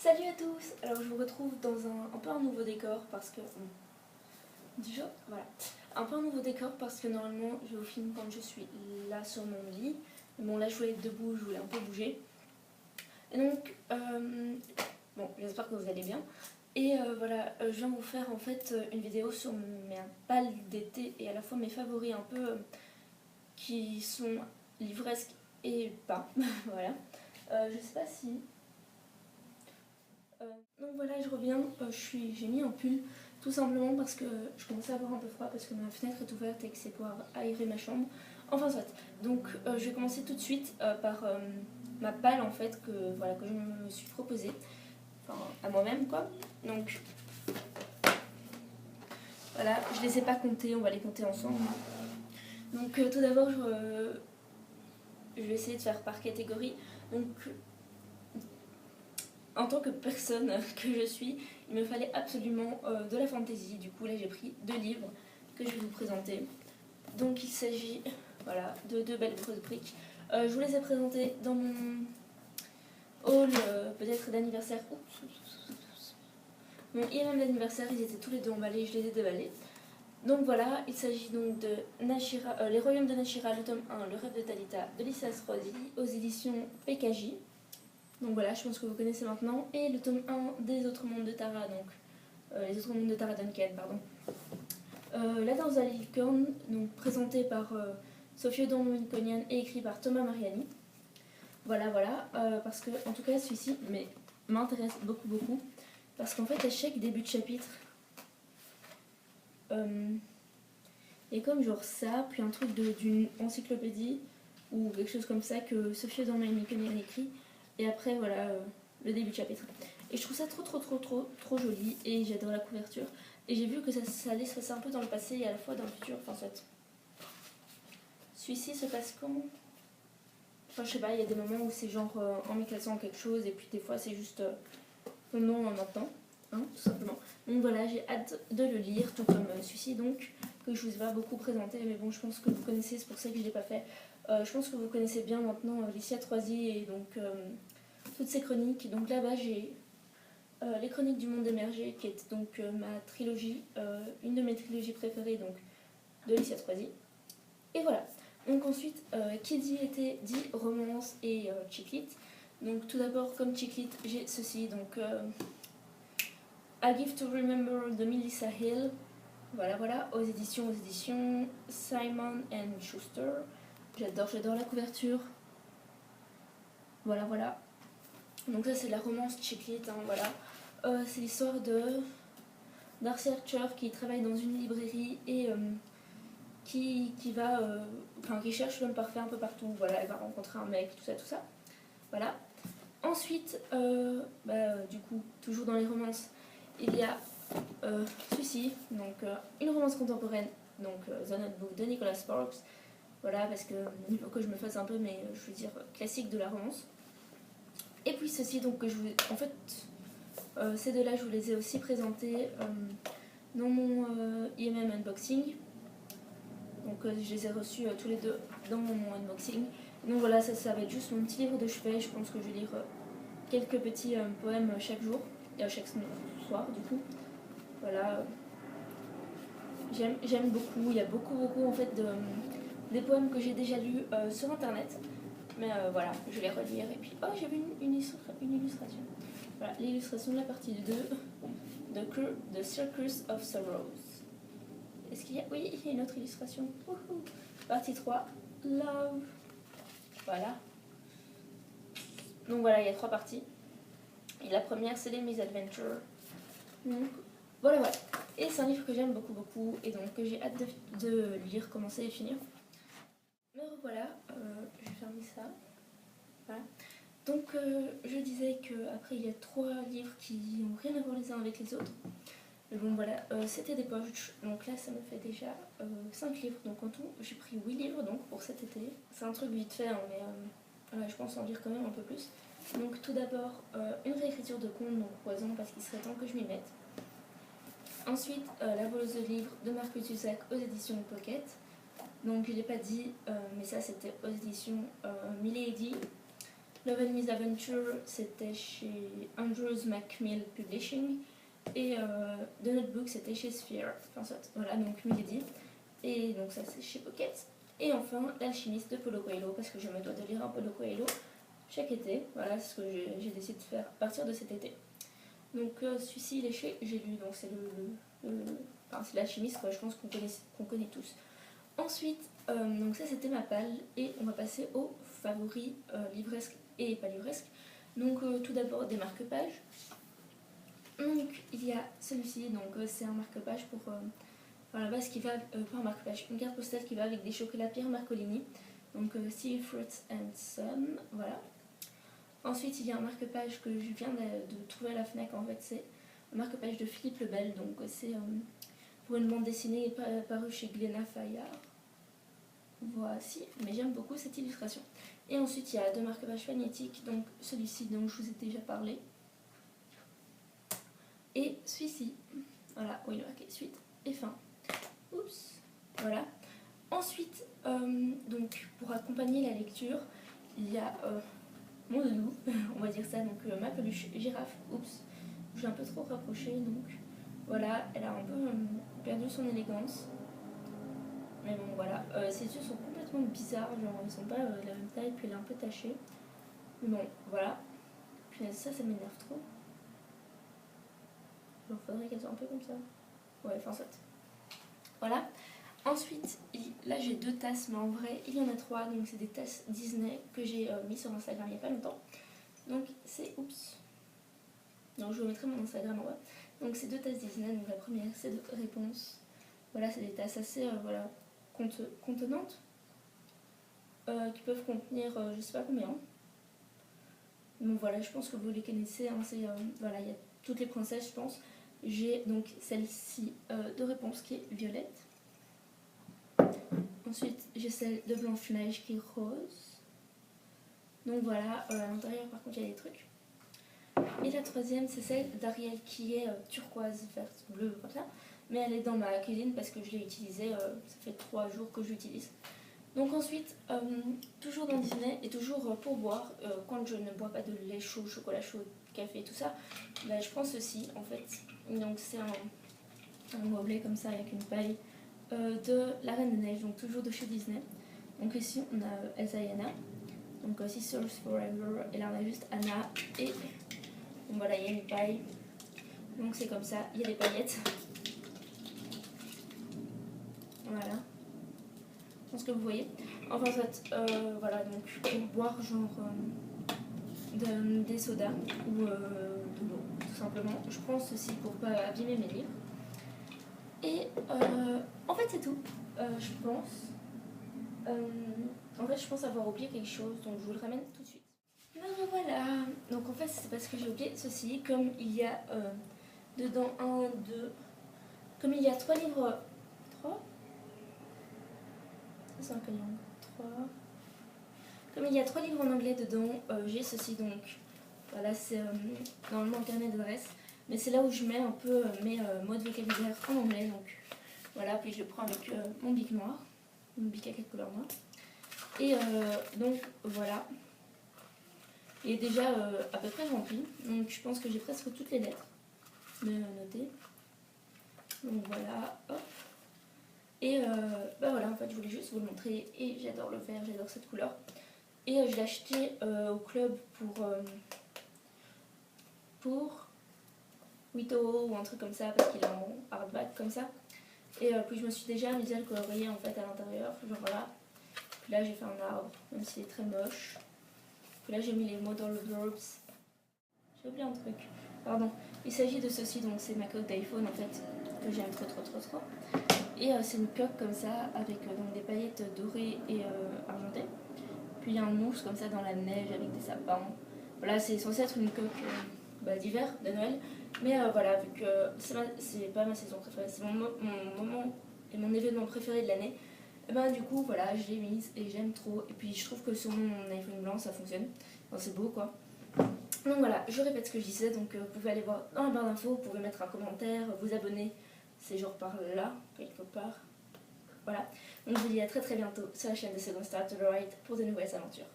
Salut à tous. Alors je vous retrouve dans un peu un nouveau décor parce que... Déjà, voilà. Un peu un nouveau décor parce que normalement je vous filme quand je suis là sur mon lit. Mais bon là je voulais être debout, je voulais un peu bouger. Et donc, bon j'espère que vous allez bien. Et voilà, je viens vous faire en fait une vidéo sur mes pales d'été et à la fois mes favoris un peu qui sont livresques et pas. Voilà. Je sais pas si... donc voilà, je reviens, j'ai mis un pull tout simplement parce que je commençais à avoir un peu froid parce que ma fenêtre est ouverte et que c'est pour aérer ma chambre. Enfin soit. Donc je vais commencer tout de suite par ma palle en fait que, voilà, que je me suis proposée. Enfin à moi-même quoi. Donc voilà, je les ai pas comptés, on va les compter ensemble. Donc tout d'abord je vais essayer de faire par catégorie. Donc en tant que personne que je suis, il me fallait absolument de la fantasy. Du coup, là, j'ai pris 2 livres que je vais vous présenter. Donc, il s'agit voilà, de 2 belles grosses briques. Je vous les ai présentées dans mon haul peut-être d'anniversaire. Mon IMM d'anniversaire, ils étaient tous les deux emballés, je les ai déballés. Donc voilà, il s'agit donc de Nashira, Les Royaumes de Nashira, le tome 1, Le rêve de Talita, de Lyssas Rossi, aux éditions PKJ. Donc voilà, je pense que vous connaissez maintenant. Et le tome 1 des Autres Mondes de Tara, donc les Autres Mondes de Tara Duncan, pardon. La danse à la licorne, donc présenté par Sophie O'Donnell et écrit par Thomas Mariani. Voilà, parce que en tout cas celui-ci m'intéresse beaucoup, parce qu'en fait à chaque début de chapitre, et comme genre ça, puis un truc d'une encyclopédie ou quelque chose comme ça que Sophie O'Donnell a écrit. Et après, voilà, le début de chapitre. Et je trouve ça trop joli. Et j'adore la couverture. Et j'ai vu que ça allait se passer un peu dans le passé et à la fois dans le futur. Enfin, soit. Celui-ci se passe quand? Enfin, je sais pas, il y a des moments où c'est genre en 1400 quelque chose. Et puis des fois, c'est juste non maintenant. Hein, tout simplement. Donc voilà, j'ai hâte de le lire. Tout comme celui-ci, donc, que je vous ai pas beaucoup présenté. Mais bon, je pense que vous connaissez, c'est pour ça que je l'ai pas fait. Je pense que vous connaissez bien maintenant Lycia Troisi et donc toutes ces chroniques. Donc là-bas j'ai les chroniques du monde émergé qui est donc ma trilogie, une de mes trilogies préférées donc de Lycia Troisi. Et voilà. Donc ensuite, qui dit été dit romance et chick-lit. Donc tout d'abord comme chick-lit j'ai ceci, donc A Gift to Remember de Melissa Hill. Voilà, aux éditions Simon & Schuster. J'adore la couverture. Voilà. Donc ça c'est de la romance chick-lit, hein, voilà. C'est l'histoire Darcy Archer qui travaille dans une librairie et qui va, qui cherche l'homme parfait un peu partout. Voilà, elle va rencontrer un mec, tout ça. Voilà. Ensuite, du coup, toujours dans les romances, il y a celui-ci, donc une romance contemporaine, donc The Notebook de Nicholas Sparks. Voilà, parce que il faut que je me fasse un peu, mais je veux dire, classique de la romance. Et puis ceci, donc que je vous... En fait, ces deux-là, je vous les ai aussi présentés dans mon IMM unboxing. Donc je les ai reçus tous les deux dans mon unboxing. Donc voilà, ça va être juste mon petit livre de chevet. Je pense que je vais lire quelques petits poèmes chaque jour, et chaque soir du coup. Voilà. J'aime beaucoup, il y a beaucoup en fait des poèmes que j'ai déjà lus sur internet. Mais voilà, je vais les relire et puis... Oh, j'ai vu une illustration. Voilà, l'illustration de la partie 2 de Circus of Sorrows. Est-ce qu'il y a... Oui, il y a une autre illustration. Wouhou. Partie 3, Love. Voilà. Donc voilà, il y a 3 parties. Et la première, c'est les Misadventures. Donc voilà. Et c'est un livre que j'aime beaucoup et donc que j'ai hâte de lire, commencer et finir. Me revoilà, je vais fermer ça. Voilà. Donc je disais qu'après il y a 3 livres qui n'ont rien à voir les uns avec les autres. Mais bon voilà, c'était des poches, donc là ça me fait déjà 5 livres. Donc en tout j'ai pris 8 livres donc, pour cet été. C'est un truc vite fait, hein, mais voilà, je pense en lire quand même un peu plus. Donc tout d'abord une réécriture de contes, donc Poison, parce qu'il serait temps que je m'y mette. Ensuite La voleuse de livres de Marcus Zusak aux éditions Pocket. Donc je ne l'ai pas dit, mais ça c'était aux éditions Milady. Love and Misadventure, c'était chez Andrews Macmill Publishing. Et The Notebook, c'était chez Sphere. Enfin, soit, voilà, donc Milady. Et donc ça, c'est chez Pocket. Et enfin, L'Alchimiste de Paulo Coelho, parce que je me dois de lire un Paulo Coelho chaque été. Voilà, c'est ce que j'ai décidé de faire à partir de cet été. Donc celui-ci, il est chez J'ai lu, donc c'est enfin, c'est L'Alchimiste, quoi, je pense qu'on connaît tous. Ensuite, donc ça c'était ma palle, et on va passer aux favoris livresques et pas livresques. Donc tout d'abord des marque-pages. Donc il y a celui-ci, donc c'est un marque-page pour à la base qui va, pas un marque-page, une carte postale qui va avec des chocolats Pierre Marcolini, donc Sea Fruits and Sun, voilà. Ensuite il y a un marque-page que je viens de trouver à la FNAC, en fait c'est un marque-page de Philippe Lebel, donc c'est pour une bande dessinée parue chez Glénat Fayard. Voici, mais j'aime beaucoup cette illustration. Et ensuite il y a deux marque-pages magnétiques, donc celui-ci dont je vous ai déjà parlé, et celui-ci, voilà, où il est marqué suite et fin. Oups, voilà. Ensuite, donc pour accompagner la lecture, il y a mon doudou, on va dire ça, donc ma peluche girafe. Oups, j'ai un peu trop rapproché, donc voilà, elle a un peu perdu son élégance. Mais bon, voilà, ses yeux sont complètement bizarres, genre ils sont pas de la même taille, puis elle est un peu tachée. Mais bon, voilà. Puis ça m'énerve trop. Il faudrait qu'elle soit un peu comme ça. Ouais, enfin ça. Voilà. Ensuite, là j'ai deux tasses, mais en vrai il y en a trois, donc c'est des tasses Disney que j'ai mis sur Instagram il n'y a pas longtemps. Donc c'est, oups, donc je vous mettrai mon Instagram en bas. Donc c'est deux tasses Disney, donc la première c'est de réponse. Voilà, c'est des tasses assez voilà, contenantes, qui peuvent contenir je sais pas combien. Donc voilà, je pense que vous les connaissez, hein, c'est voilà, il y a toutes les princesses je pense. J'ai donc celle-ci de réponse qui est violette. Ensuite, j'ai celle de Blanche-Neige qui est rose. Donc voilà, à l'intérieur par contre il y a des trucs. Et la troisième, c'est celle d'Ariel qui est turquoise, verte, bleue, comme ça. Mais elle est dans ma cuisine parce que je l'ai utilisée, ça fait 3 jours que je l'utilise. Donc ensuite, toujours dans Disney et toujours pour boire, quand je ne bois pas de lait chaud, chocolat chaud, café, tout ça, bah, je prends ceci en fait. Donc c'est un gobelet comme ça avec une paille. De La Reine des Neiges, donc toujours de chez Disney. Donc ici on a Elsa et Anna, donc Sisters Forever, et là on a juste Anna, et donc voilà, il y a une paille, donc c'est comme ça, il y a des paillettes. Voilà, je pense que vous voyez. Enfin soit, voilà, donc pour boire genre des sodas ou de l'eau, tout simplement. Je prends ceci pour pas abîmer mes livres. Et en fait c'est tout, je pense. En fait je pense avoir oublié quelque chose, donc je vous le ramène tout de suite. Ben voilà, donc en fait c'est parce que j'ai oublié ceci, comme il y a dedans 1, 2, comme il y a 3 livres, 3 c'est un crayon, 3, comme il y a 3 livres en anglais dedans, j'ai ceci, donc voilà, c'est normalement un carnet d'adresse. Mais c'est là où je mets un peu mes mots de vocabulaire en anglais, donc voilà, puis je le prends avec mon bic noir, mon bic à 4 couleurs noires. Et donc voilà, il est déjà à peu près rempli, donc je pense que j'ai presque toutes les lettres notées. Donc voilà, hop. Et bah voilà, en fait je voulais juste vous le montrer, et j'adore le vert, j'adore cette couleur. Et je l'ai acheté au club pour 8 € ou un truc comme ça, parce qu'il est en hardback comme ça. Et puis je me suis déjà amusée à le colorier en fait à l'intérieur, genre voilà. Puis là j'ai fait un arbre, même s'il est très moche. Puis là j'ai mis les mots dans le verbs. J'ai oublié un truc, pardon. Il s'agit de ceci, donc c'est ma coque d'iPhone en fait, que j'aime trop. Et c'est une coque comme ça, avec donc des paillettes dorées et argentées. Puis il y a un mousse comme ça dans la neige avec des sapins. Voilà, c'est censé être une coque d'hiver, de Noël. Mais voilà, vu que c'est pas ma saison préférée, c'est mon moment et mon événement préféré de l'année, et ben du coup voilà, je l'ai mise et j'aime trop. Et puis je trouve que sur mon iPhone blanc ça fonctionne, enfin, c'est beau quoi. Donc voilà, je répète ce que je disais, donc vous pouvez aller voir dans la barre d'infos, vous pouvez mettre un commentaire, vous abonner, c'est genre par là, quelque part. Voilà, donc je vous dis à très bientôt sur la chaîne de Second Star to the Right pour de nouvelles aventures.